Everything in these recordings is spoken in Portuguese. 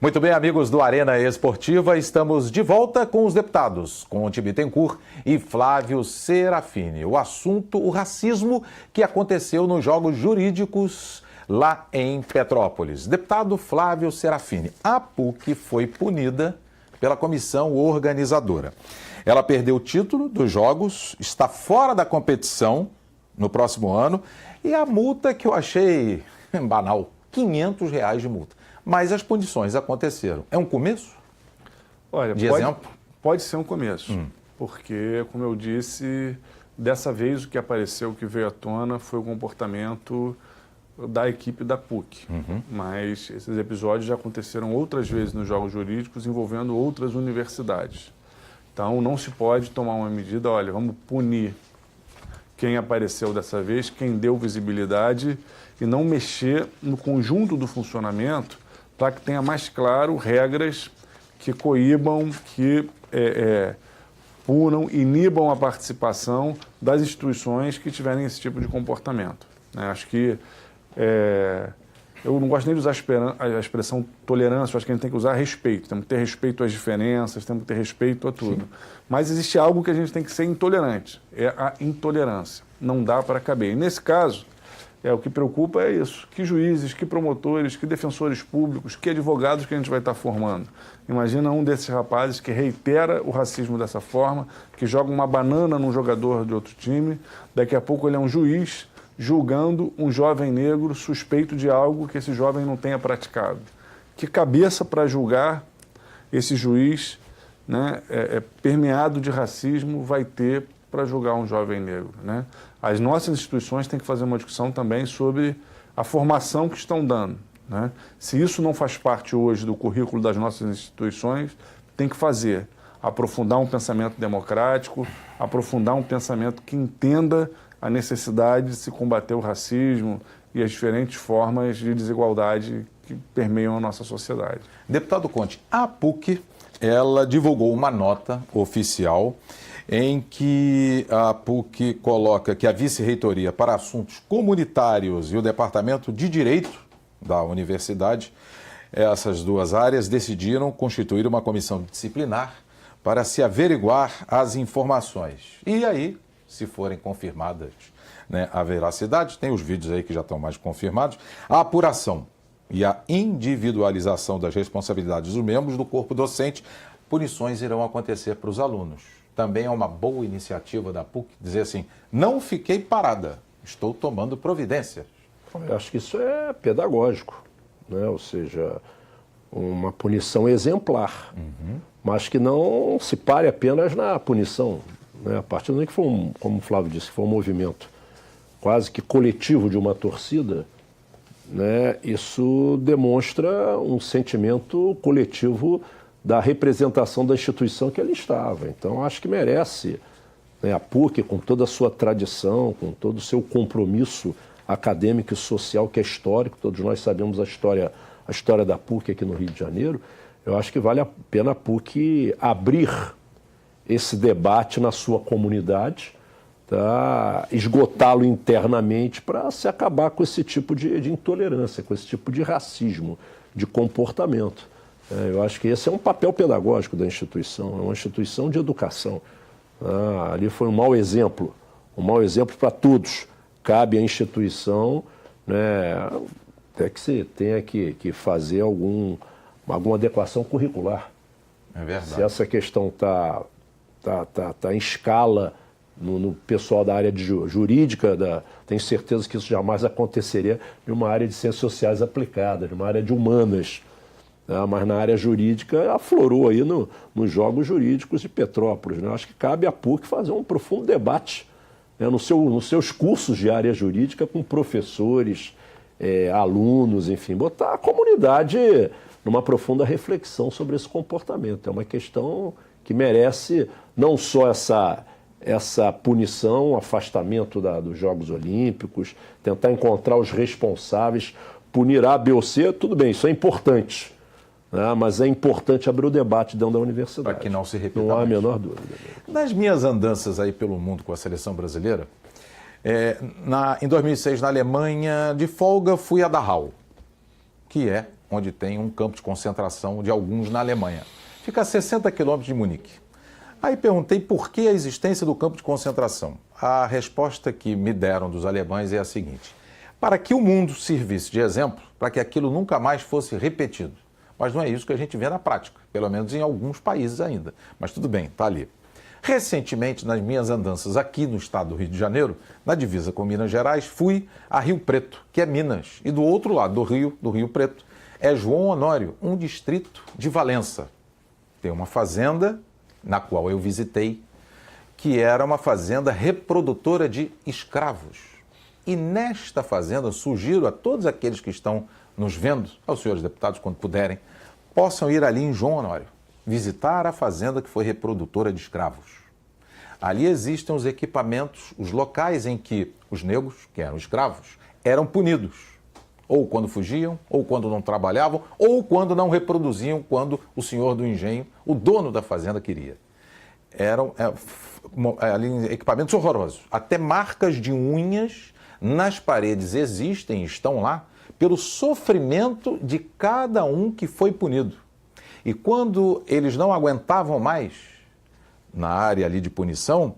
Muito bem, amigos do Arena Esportiva, estamos de volta com os deputados Conte Bittencourt e Flávio Serafini. O assunto, o racismo que aconteceu nos Jogos Jurídicos lá em Petrópolis. Deputado Flávio Serafini, a PUC foi punida pela comissão organizadora. Ela perdeu o título dos Jogos, está fora da competição no próximo ano e a multa que eu achei banal, R$500 de multa. Mas as punições aconteceram. É um começo? Olha, de exemplo? Pode ser um começo, porque, como eu disse, dessa vez o que apareceu, o que veio à tona foi o comportamento da equipe da PUC. Mas esses episódios já aconteceram outras vezes nos Jogos Jurídicos envolvendo outras universidades. Então não se pode tomar uma medida, olha, vamos punir quem apareceu dessa vez, quem deu visibilidade e não mexer no conjunto do funcionamento para que tenha mais claro regras que coíbam, que punam, inibam a participação das instituições que tiverem esse tipo de comportamento. Acho que eu não gosto nem de usar a expressão tolerância, eu acho que a gente tem que usar respeito. Temos que ter respeito às diferenças, temos que ter respeito a tudo. Sim. Mas existe algo que a gente tem que ser intolerante, é a intolerância. Não dá para caber. E nesse caso, o que preocupa é isso, que juízes, que promotores, que defensores públicos, que advogados que a gente vai estar formando. Imagina um desses rapazes que reitera o racismo dessa forma, que joga uma banana num jogador de outro time, daqui a pouco ele é um juiz julgando um jovem negro suspeito de algo que esse jovem não tenha praticado. Que cabeça para julgar esse juiz, né, permeado de racismo vai ter para julgar um jovem negro, né? As nossas instituições têm que fazer uma discussão também sobre a formação que estão dando, né? Se isso não faz parte hoje do currículo das nossas instituições, tem que fazer. Aprofundar um pensamento democrático, aprofundar um pensamento que entenda a necessidade de se combater o racismo e as diferentes formas de desigualdade que permeiam a nossa sociedade. Deputado Conte, a PUC, ela divulgou uma nota oficial em que a PUC coloca que a Vice-Reitoria para Assuntos Comunitários e o Departamento de Direito da Universidade, essas duas áreas, decidiram constituir uma comissão disciplinar para se averiguar as informações. E aí, se forem confirmadas, né, a veracidade, tem os vídeos aí que já estão mais confirmados, a apuração e a individualização das responsabilidades dos membros do corpo docente, punições irão acontecer para os alunos. Também é uma boa iniciativa da PUC dizer assim, não fiquei parada, estou tomando providências. Eu acho que isso é pedagógico, né? Ou seja, uma punição exemplar, mas que não se pare apenas na punição. Né? A partir do momento que for, como o Flávio disse, que foi um movimento quase que coletivo de uma torcida, né? Isso demonstra um sentimento coletivo da representação da instituição que ele estava. Então, acho que merece, né, a PUC, com toda a sua tradição, com todo o seu compromisso acadêmico e social, que é histórico, todos nós sabemos a história da PUC aqui no Rio de Janeiro, eu acho que vale a pena a PUC abrir esse debate na sua comunidade, tá? Esgotá-lo internamente para se acabar com esse tipo de intolerância, com esse tipo de racismo, de comportamento. Eu acho que esse é um papel pedagógico da instituição, é uma instituição de educação. Ali foi um mau exemplo para todos. Cabe à instituição, né, até que você tenha que fazer alguma adequação curricular. É verdade. Se essa questão está em escala no pessoal da área jurídica, tenho certeza que isso jamais aconteceria em uma área de ciências sociais aplicadas, numa área de humanas. Mas na área jurídica aflorou aí nos Jogos Jurídicos de Petrópolis. Né? Acho que cabe à PUC fazer um profundo debate, né, nos seus cursos de área jurídica com professores, alunos, enfim, botar a comunidade numa profunda reflexão sobre esse comportamento. É uma questão que merece não só essa punição, afastamento dos Jogos Olímpicos, tentar encontrar os responsáveis, punir A, B ou C, tudo bem, isso é importante. Mas é importante abrir o debate dentro da universidade. Para que não se repita. Não há a menor dúvida. Nas minhas andanças aí pelo mundo com a seleção brasileira, em 2006 na Alemanha, de folga, fui a Dachau, que é onde tem um campo de concentração de alguns na Alemanha. Fica a 60 quilômetros de Munique. Aí perguntei por que a existência do campo de concentração. A resposta que me deram dos alemães é a seguinte: para que o mundo servisse de exemplo, para que aquilo nunca mais fosse repetido. Mas não é isso que a gente vê na prática, pelo menos em alguns países ainda. Mas tudo bem, está ali. Recentemente, nas minhas andanças aqui no estado do Rio de Janeiro, na divisa com Minas Gerais, fui a Rio Preto, que é Minas. E do outro lado do Rio Preto, é João Honório, um distrito de Valença. Tem uma fazenda, na qual eu visitei, que era uma fazenda reprodutora de escravos. E nesta fazenda, sugiro a todos aqueles que estão nos vendo, aos senhores deputados, quando puderem, possam ir ali em João Honório, visitar a fazenda que foi reprodutora de escravos. Ali existem os equipamentos, os locais em que os negros, que eram escravos, eram punidos. Ou quando fugiam, ou quando não trabalhavam, ou quando não reproduziam quando o senhor do engenho, o dono da fazenda, queria. Eram ali equipamentos horrorosos. Até marcas de unhas nas paredes existem, estão lá, pelo sofrimento de cada um que foi punido. E quando eles não aguentavam mais, na área ali de punição,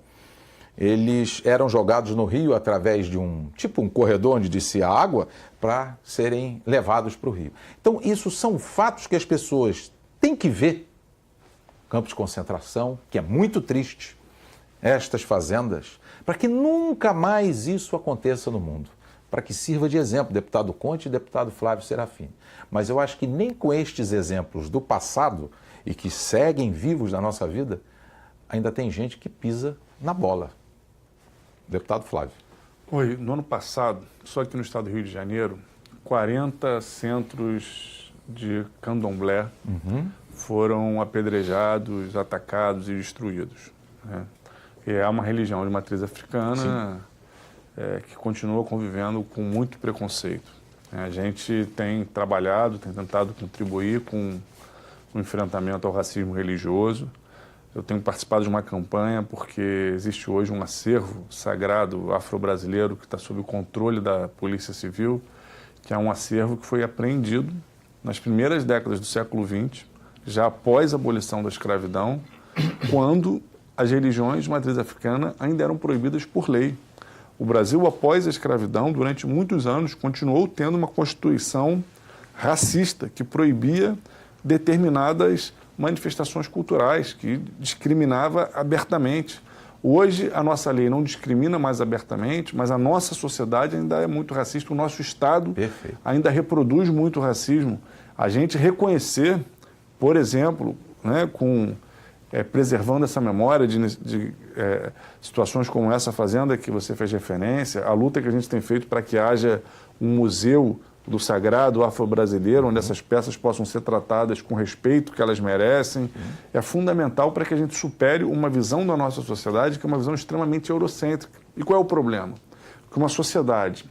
eles eram jogados no rio através de um corredor onde descia a água para serem levados para o rio. Então, isso são fatos que as pessoas têm que ver. Campos de concentração, que é muito triste, estas fazendas, para que nunca mais isso aconteça no mundo. Para que sirva de exemplo, deputado Conte e deputado Flávio Serafim. Mas eu acho que nem com estes exemplos do passado e que seguem vivos na nossa vida, ainda tem gente que pisa na bola. Deputado Flávio. Oi, no ano passado, só aqui no estado do Rio de Janeiro, 40 centros de candomblé foram apedrejados, atacados e destruídos. Né? E é uma religião de matriz africana que continua convivendo com muito preconceito. A gente tem trabalhado, tem tentado contribuir com o enfrentamento ao racismo religioso. Eu tenho participado de uma campanha porque existe hoje um acervo sagrado afro-brasileiro que está sob o controle da Polícia Civil, que é um acervo que foi apreendido nas primeiras décadas do século XX, já após a abolição da escravidão, quando as religiões de matriz africana ainda eram proibidas por lei. O Brasil, após a escravidão, durante muitos anos, continuou tendo uma Constituição racista que proibia determinadas manifestações culturais, que discriminava abertamente. Hoje, a nossa lei não discrimina mais abertamente, mas a nossa sociedade ainda é muito racista, o nosso Estado ainda reproduz muito racismo. A gente reconhecer, por exemplo, né, preservando essa memória de situações como essa fazenda que você fez referência, a luta que a gente tem feito para que haja um museu do sagrado afro-brasileiro, onde essas peças possam ser tratadas com respeito que elas merecem, é fundamental para que a gente supere uma visão da nossa sociedade que é uma visão extremamente eurocêntrica. E qual é o problema? Que uma sociedade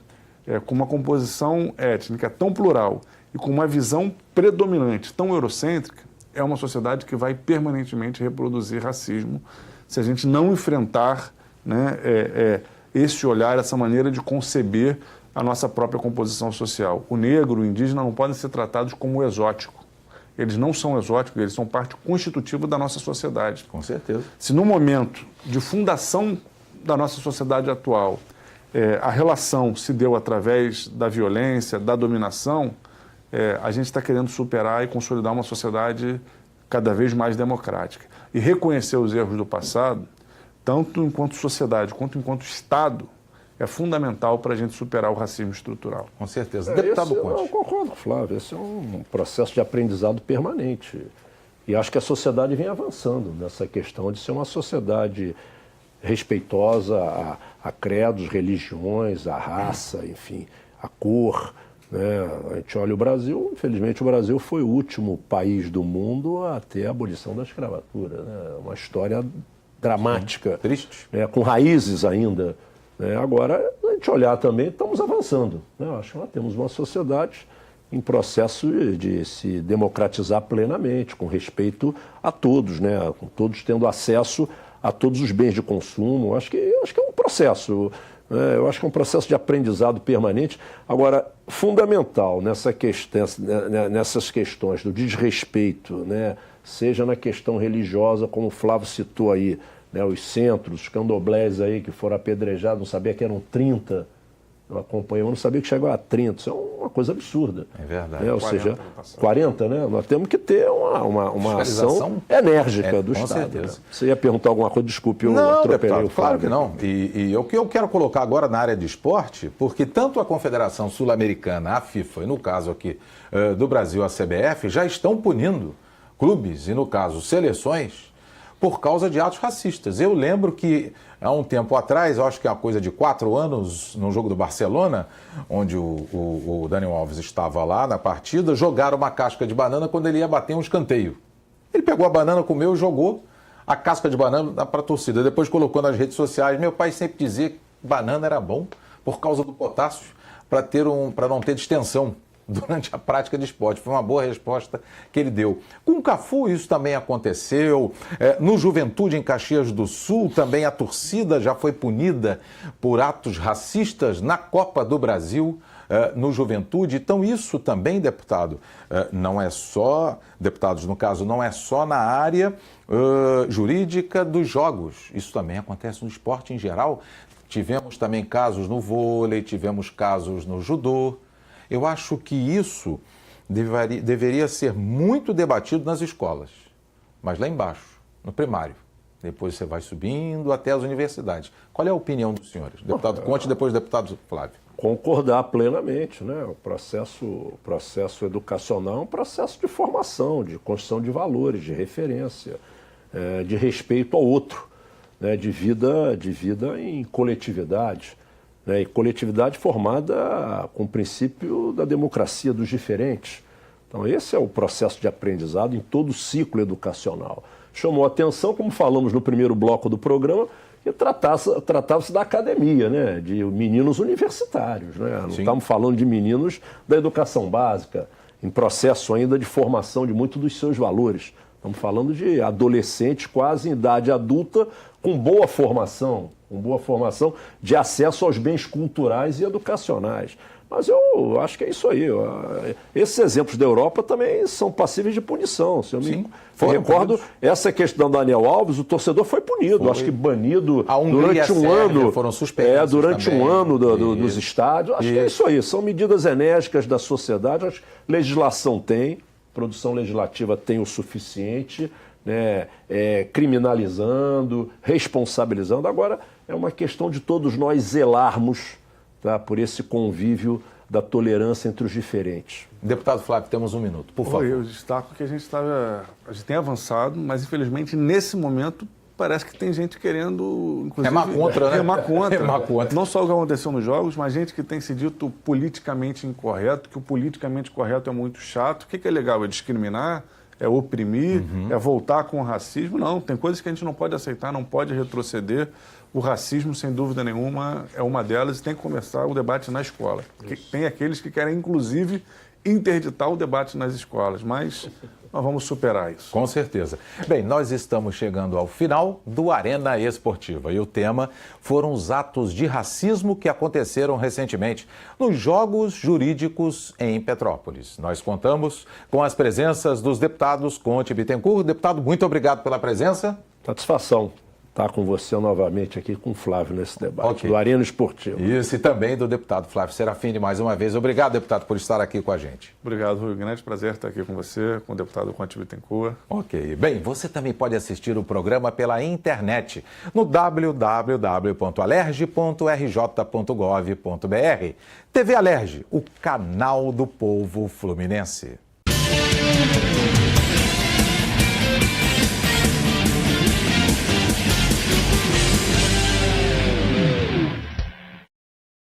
com uma composição étnica tão plural e com uma visão predominante tão eurocêntrica é uma sociedade que vai permanentemente reproduzir racismo se a gente não enfrentar, né, esse olhar, essa maneira de conceber a nossa própria composição social. O negro, o indígena não podem ser tratados como exótico. Eles não são exóticos, eles são parte constitutiva da nossa sociedade. Com certeza. Se no momento de fundação da nossa sociedade atual a relação se deu através da violência, da dominação, a gente está querendo superar e consolidar uma sociedade cada vez mais democrática. E reconhecer os erros do passado, tanto enquanto sociedade quanto enquanto Estado, é fundamental para a gente superar o racismo estrutural. Com certeza. Deputado Conte. Eu concordo, Flávio. Esse é um processo de aprendizado permanente. E acho que a sociedade vem avançando nessa questão de ser uma sociedade respeitosa a credos, religiões, a raça, enfim, a cor. Né? A gente olha o Brasil, infelizmente o Brasil foi o último país do mundo a ter a abolição da escravatura. Né? Uma história dramática. Triste. Com raízes ainda. Agora, a gente olhar também, estamos avançando. Né? Acho que nós temos uma sociedade em processo de se democratizar plenamente, com respeito a todos, né? Com todos tendo acesso a todos os bens de consumo. Acho que é um processo. Eu acho que é um processo de aprendizado permanente. Agora, fundamental nessas questões do desrespeito, né, seja na questão religiosa, como o Flávio citou aí, né, os centros, os candomblés aí que foram apedrejados, não sabia que eram 30. Eu acompanhei, eu não sabia que chegou a 30. Isso é uma coisa absurda. É verdade. Né? Ou seja, 40, né? Nós temos que ter uma ação enérgica do com Estado. certeza. Né? Você ia perguntar alguma coisa? Desculpe, eu não, atropelei deputado, o Flávio. claro que não. E o que eu quero colocar agora na área de esporte, porque tanto a Confederação Sul-Americana, a FIFA, e no caso aqui do Brasil, a CBF, já estão punindo clubes, e no caso seleções, por causa de atos racistas. Eu lembro que há um tempo atrás, eu acho que é uma coisa de 4 anos, no jogo do Barcelona, onde o Daniel Alves estava lá na partida, jogaram uma casca de banana quando ele ia bater um escanteio. Ele pegou a banana, comeu e jogou a casca de banana para a torcida. Depois colocou nas redes sociais. Meu pai sempre dizia que banana era bom por causa do potássio, para não ter distensão durante a prática de esporte. Foi uma boa resposta que ele deu. Com o Cafu isso também aconteceu. No Juventude em Caxias do Sul também a torcida já foi punida por atos racistas na Copa do Brasil no Juventude. Então isso também, deputado, não é só, deputados no caso, não é só na área jurídica dos jogos. Isso também acontece no esporte em geral. Tivemos também casos no vôlei, tivemos casos no judô. Eu acho que isso deveria ser muito debatido nas escolas, mas lá embaixo, no primário. Depois você vai subindo até as universidades. Qual é a opinião dos senhores? Deputado Conte e depois deputado Flávio. Concordar plenamente, né? O processo educacional é um processo de formação, de construção de valores, de referência, de respeito ao outro, né? de vida em coletividade. E coletividade formada com o princípio da democracia dos diferentes. Então, esse é o processo de aprendizado em todo o ciclo educacional. Chamou a atenção, como falamos no primeiro bloco do programa, que tratava-se da academia, né? De meninos universitários. Né? Não estamos falando de meninos da educação básica, em processo ainda de formação de muitos dos seus valores. Estamos falando de adolescentes quase em idade adulta, com boa formação de acesso aos bens culturais e educacionais. Mas eu acho que é isso aí. Esses exemplos da Europa também são passíveis de punição. Se eu me recordo, essa questão do Daniel Alves, o torcedor foi punido, acho que banido durante um ano. Foram suspensos durante também. um ano dos estádios. Acho que é isso aí. São medidas enérgicas da sociedade. Acho que legislação tem, produção legislativa tem o suficiente, né, criminalizando, responsabilizando. Agora, é uma questão de todos nós zelarmos, tá, por esse convívio da tolerância entre os diferentes. Deputado Flávio, temos 1 minuto, por favor. Eu destaco que a gente tem avançado, mas infelizmente nesse momento parece que tem gente querendo, inclusive, remar contra, né? Remar contra. Não só o que aconteceu nos jogos, mas gente que tem se dito politicamente incorreto, que o politicamente correto é muito chato. O que é legal? É discriminar? É oprimir? É voltar com o racismo? Não, tem coisas que a gente não pode aceitar, não pode retroceder. O racismo, sem dúvida nenhuma, é uma delas e tem que começar o debate na escola. Tem aqueles que querem, inclusive, interditar o debate nas escolas, mas nós vamos superar isso. Com certeza. Bem, nós estamos chegando ao final do Arena Esportiva e o tema foram os atos de racismo que aconteceram recentemente nos Jogos Jurídicos em Petrópolis. Nós contamos com as presenças dos deputados Conte e Bittencourt. Deputado, muito obrigado pela presença. Satisfação estar com você novamente aqui com o Flávio nesse debate do Arena Esportivo. Isso, e também do deputado Flávio Serafini mais uma vez. Obrigado, deputado, por estar aqui com a gente. Obrigado, Rui. Grande prazer estar aqui com você, com o deputado Conte Bittencourt. Ok. Bem, você também pode assistir o programa pela internet no www.alerj.rj.gov.br. TV Alerj, o canal do povo fluminense.